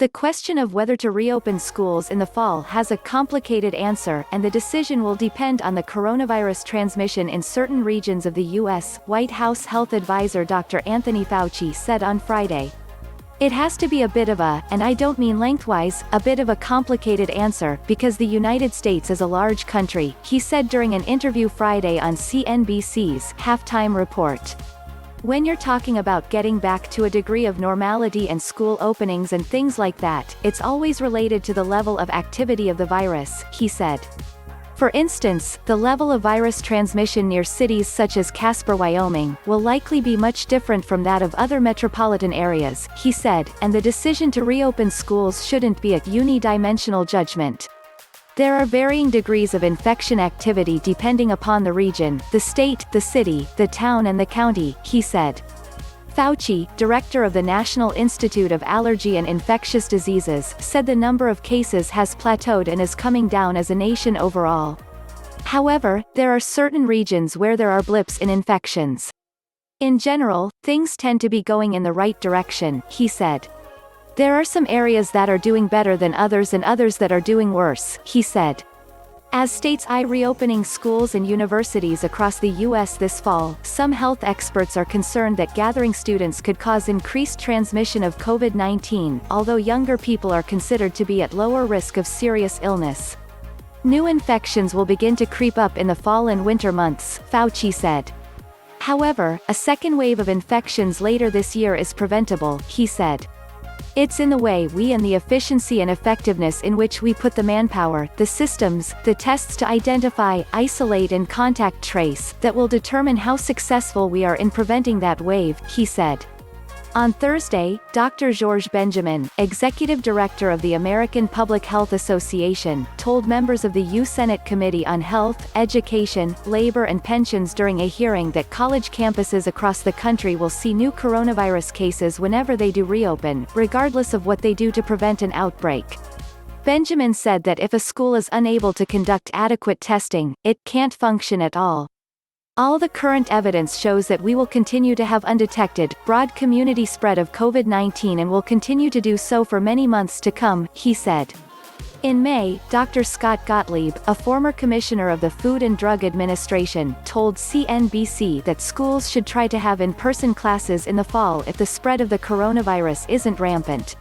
The question of whether to reopen schools in the fall has a complicated answer, and the decision will depend on the coronavirus transmission in certain regions of the U.S., White House Health Advisor Dr. Anthony Fauci said on Friday. It has to be a bit of a, and I don't mean lengthwise, a bit of a complicated answer, because the United States is a large country, he said during an interview Friday on CNBC's Halftime Report. When you're talking about getting back to a degree of normality and school openings and things like that, it's always related to the level of activity of the virus, he said. For instance, the level of virus transmission near cities such as Casper, Wyoming, will likely be much different from that of other metropolitan areas, he said, and the decision to reopen schools shouldn't be a uni-dimensional judgment. There are varying degrees of infection activity depending upon the region, the state, the city, the town and the county, he said. Fauci, director of the National Institute of Allergy and Infectious Diseases, said the number of cases has plateaued and is coming down as a nation overall. However, there are certain regions where there are blips in infections. In general, things tend to be going in the right direction, he said. There are some areas that are doing better than others and others that are doing worse, he said. As states are reopening schools and universities across the U.S. this fall, some health experts are concerned that gathering students could cause increased transmission of COVID-19, although younger people are considered to be at lower risk of serious illness. New infections will begin to creep up in the fall and winter months, Fauci said. However, a second wave of infections later this year is preventable, he said. It's in the way we and the efficiency and effectiveness in which we put the manpower, the systems, the tests to identify, isolate and contact trace, that will determine how successful we are in preventing that wave, he said. On Thursday, Dr. George Benjamin, executive director of the American Public Health Association, told members of the U.S. Senate Committee on Health, Education, Labor and Pensions during a hearing that college campuses across the country will see new coronavirus cases whenever they do reopen, regardless of what they do to prevent an outbreak. Benjamin said that if a school is unable to conduct adequate testing, it can't function at all. All the current evidence shows that we will continue to have undetected, broad community spread of COVID-19 and will continue to do so for many months to come, he said. In May, Dr. Scott Gottlieb, a former commissioner of the Food and Drug Administration, told CNBC that schools should try to have in-person classes in the fall if the spread of the coronavirus isn't rampant.